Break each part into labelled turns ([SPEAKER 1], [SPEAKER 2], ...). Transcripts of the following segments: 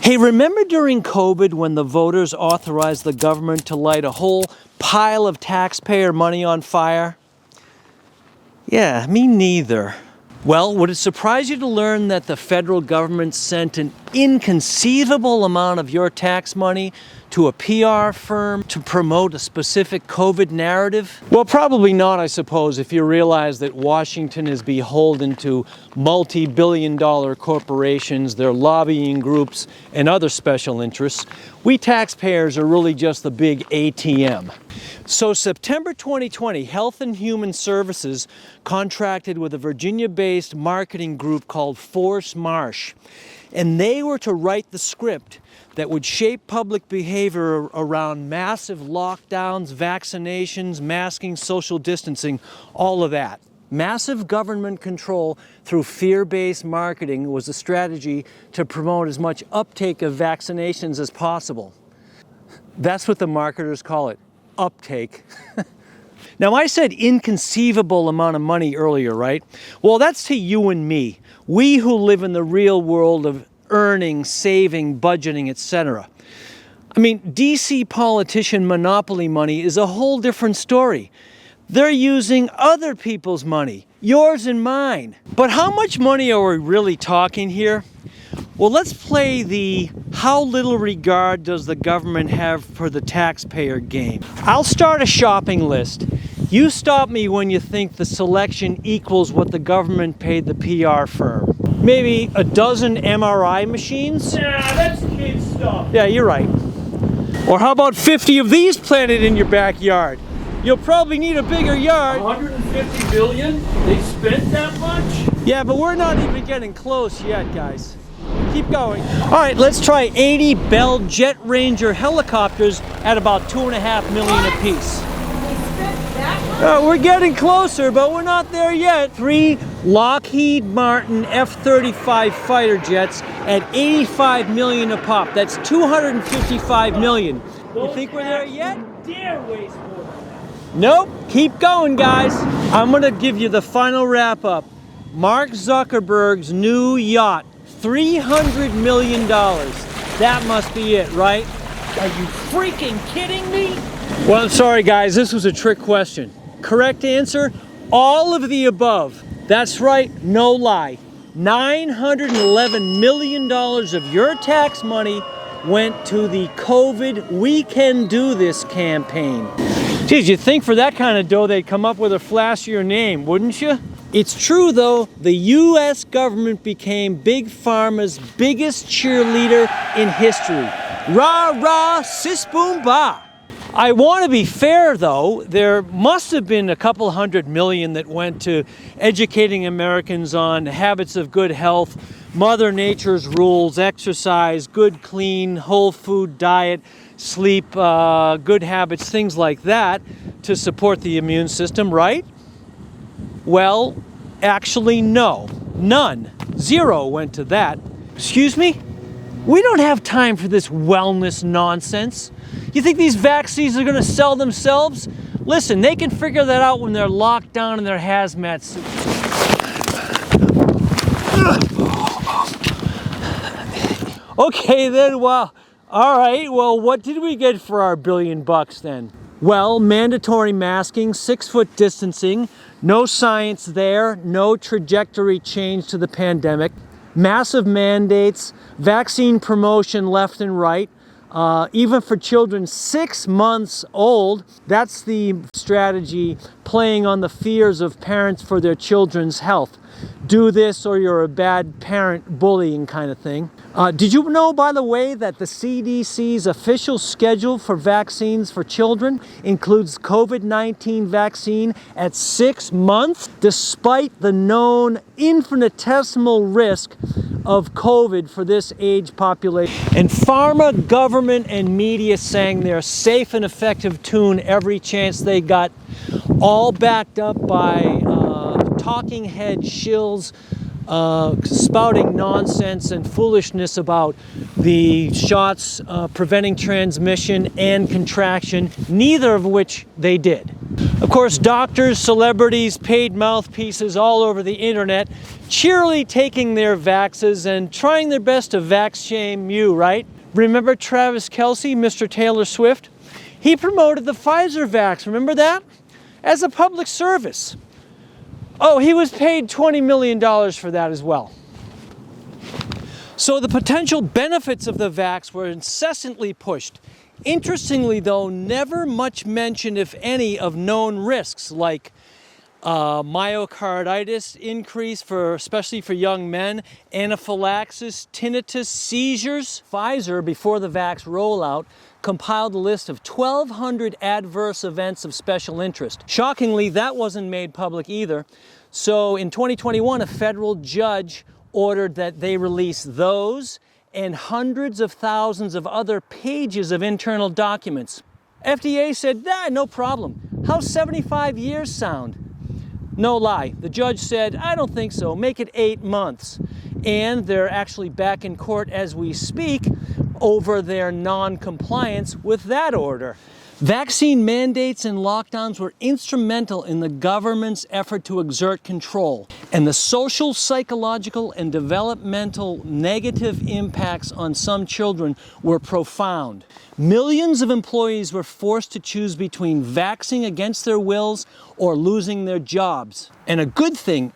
[SPEAKER 1] Hey, remember during COVID when the voters authorized the government to light a whole pile of taxpayer money on fire? Yeah, me neither. Well, would it surprise you to learn that the federal government sent an inconceivable amount of your tax money to a PR firm to promote a specific COVID narrative? Well, probably not, I suppose, if you realize that Washington is beholden to multi-billion-dollar corporations, their lobbying groups, and other special interests. We taxpayers are really just the big ATM. So September 2020, Health and Human Services contracted with a Virginia-based marketing group called Fors-Marsh, and they were to write the script that would shape public behavior around massive lockdowns, vaccinations, masking, social distancing, all of that. Massive government control through fear-based marketing was a strategy to promote as much uptake of vaccinations as possible. That's what the marketers call it, uptake. Now, I said inconceivable amount of money earlier, right? Well, that's to you and me. We who live in the real world of earning, saving, budgeting, etc. I mean, DC politician monopoly money is a whole different story. They're using other people's money, yours and mine. But how much money are we really talking here? Well, let's play the how little regard does the government have for the taxpayer game. I'll start a shopping list. You stop me when you think the selection equals what the government paid the PR firm. Maybe a dozen MRI machines?
[SPEAKER 2] Nah, that's kid stuff.
[SPEAKER 1] Yeah, you're right. Or how about 50 of these planted in your backyard? You'll probably need a bigger yard.
[SPEAKER 2] 150 billion? They spent that much?
[SPEAKER 1] Yeah, but we're not even getting close yet, guys. Keep going. All right, let's try 80 Bell Jet Ranger helicopters at about $2.5 million apiece. We're getting closer, but we're not there yet. 3 Lockheed Martin F-35 fighter jets at $85 million a pop. That's $255 million. You think we're there yet?
[SPEAKER 2] Dare waste more than that.
[SPEAKER 1] Nope. Keep going, guys. I'm gonna give you the final wrap-up. Mark Zuckerberg's new yacht, $300 million. That must be it, right?
[SPEAKER 2] Are you freaking kidding me?
[SPEAKER 1] Well, I'm sorry, guys. This was a trick question. Correct answer, all of the above. That's right, no lie. $911 million of your tax money went to the COVID We Can Do This campaign. Geez, you'd think for that kind of dough they'd come up with a flashier name, wouldn't you? It's true, though, the U.S. government became Big Pharma's biggest cheerleader in history. Rah, rah, sis, boom, bah. I want to be fair, though. There must have been a couple $100 million that went to educating Americans on habits of good health, Mother Nature's rules, exercise, good, clean, whole food diet, sleep, good habits, things like that to support the immune system, right? Well, actually, no. None. Zero went to that. Excuse me? We don't have time for this wellness nonsense. You think these vaccines are going to sell themselves? Listen, they can figure that out when they're locked down in their hazmat suits. Okay then, well, all right, well, what did we get for our $1 billion then? Well, mandatory masking, 6-foot distancing, no science there, no trajectory change to the pandemic, massive mandates, vaccine promotion left and right, even for children 6 months old. That's the strategy, playing on the fears of parents for their children's health. Do this or you're a bad parent, bullying kind of thing. Did you know, by the way, that the CDC's official schedule for vaccines for children includes COVID-19 vaccine at 6 months, despite the known infinitesimal risk of COVID for this age population? And pharma, government, and media sang their safe and effective tune every chance they got, all backed up by talking head shills spouting nonsense and foolishness about the shots preventing transmission and contraction, neither of which they did. Of course, doctors, celebrities, paid mouthpieces all over the internet cheerily taking their vaxes and trying their best to vax shame you, right? Remember Travis Kelce, Mr. Taylor Swift? He promoted the Pfizer vax, remember that? As a public service. Oh, he was paid $20 million for that as well. So the potential benefits of the vax were incessantly pushed. Interestingly though, never much mention, if any, of known risks like myocarditis increase, especially for young men, anaphylaxis, tinnitus, seizures. Pfizer, before the vax rollout, compiled a list of 1,200 adverse events of special interest. Shockingly, that wasn't made public either. So in 2021, a federal judge ordered that they release those and hundreds of thousands of other pages of internal documents. FDA said, no problem. How's 75 years sound? No lie. The judge said, I don't think so. Make it 8 months. And they're actually back in court as we speak over their non-compliance with that order. Vaccine mandates and lockdowns were instrumental in the government's effort to exert control. And the social, psychological, and developmental negative impacts on some children were profound. Millions of employees were forced to choose between vaxing against their wills or losing their jobs. And a good thing,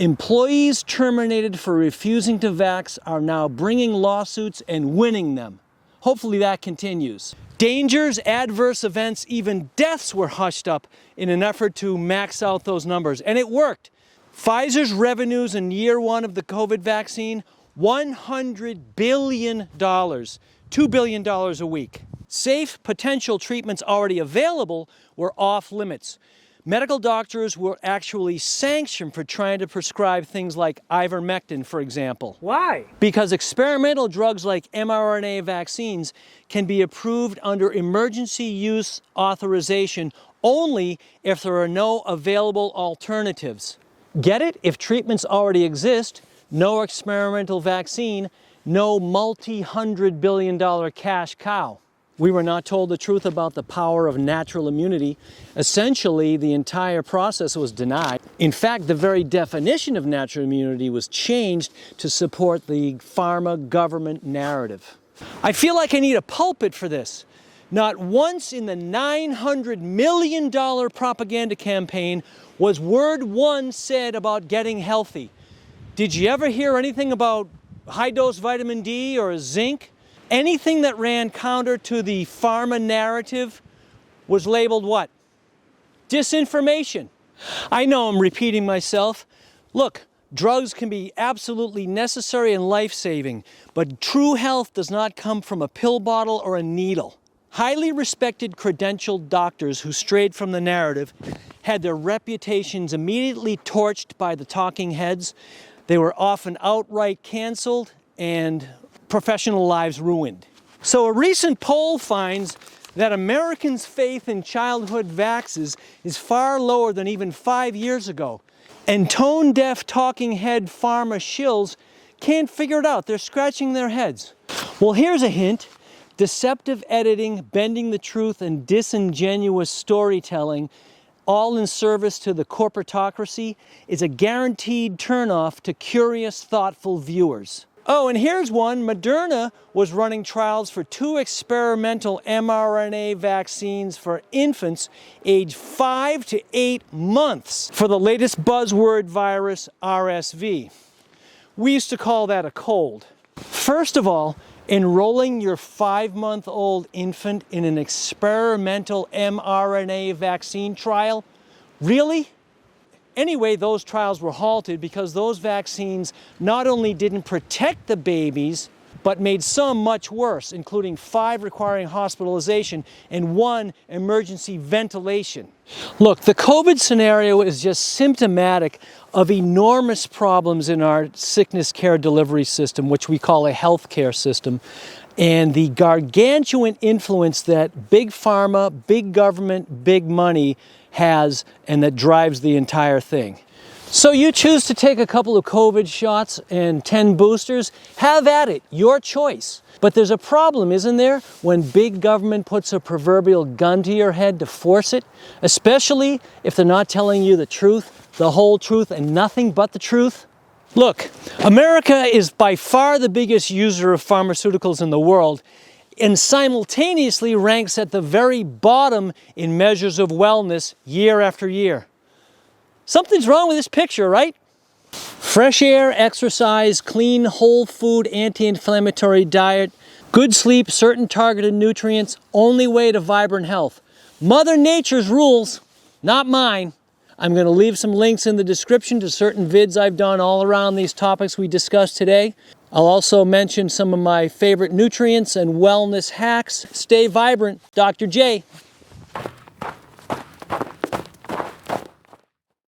[SPEAKER 1] employees terminated for refusing to vax are now bringing lawsuits and winning them. Hopefully that continues. Dangers, adverse events, even deaths were hushed up in an effort to max out those numbers, and it worked. Pfizer's revenues in year one of the COVID vaccine, $100 billion, $2 billion a week. Safe potential treatments already available were off limits. Medical doctors were actually sanctioned for trying to prescribe things like ivermectin, for example. Why? Because experimental drugs like mRNA vaccines can be approved under emergency use authorization only if there are no available alternatives. Get it? If treatments already exist, no experimental vaccine, no multi-$100 billion cash cow. We were not told the truth about the power of natural immunity. Essentially, the entire process was denied. In fact, the very definition of natural immunity was changed to support the pharma government narrative. I feel like I need a pulpit for this. Not once in the $900 million propaganda campaign was word one said about getting healthy. Did you ever hear anything about high-dose vitamin D or zinc? Anything that ran counter to the pharma narrative was labeled what? Disinformation. I know I'm repeating myself. Look, drugs can be absolutely necessary and life-saving, but true health does not come from a pill bottle or a needle. Highly respected credentialed doctors who strayed from the narrative had their reputations immediately torched by the talking heads. They were often outright canceled and professional lives ruined. So a recent poll finds that Americans' faith in childhood vaxes is far lower than even 5 years ago. And tone-deaf talking head pharma shills can't figure it out. They're scratching their heads. Well, here's a hint. Deceptive editing, bending the truth, and disingenuous storytelling, all in service to the corporatocracy, is a guaranteed turnoff to curious, thoughtful viewers. Oh, and here's one. Moderna was running trials for 2 experimental mRNA vaccines for infants aged 5 to 8 months for the latest buzzword virus, RSV. We used to call that a cold. First of all, enrolling your 5-month-old infant in an experimental mRNA vaccine trial? Really? Anyway, those trials were halted because those vaccines not only didn't protect the babies, but made some much worse, including 5 requiring hospitalization and 1 emergency ventilation. Look, the COVID scenario is just symptomatic of enormous problems in our sickness care delivery system, which we call a healthcare system, and the gargantuan influence that big pharma, big government, big money has and that drives the entire thing. So you choose to take a couple of COVID shots and 10 boosters, have at it, your choice. But there's a problem, isn't there, when big government puts a proverbial gun to your head to force it, especially if they're not telling you the truth, the whole truth, and nothing but the truth? Look, America is by far the biggest user of pharmaceuticals in the world, and simultaneously ranks at the very bottom in measures of wellness year after year. Something's wrong with this picture, right? Fresh air, exercise, clean, whole food, anti-inflammatory diet, good sleep, certain targeted nutrients, only way to vibrant health. Mother Nature's rules, not mine. I'm going to leave some links in the description to certain vids I've done all around these topics we discussed today. I'll also mention some of my favorite nutrients and wellness hacks. Stay vibrant, Dr. J.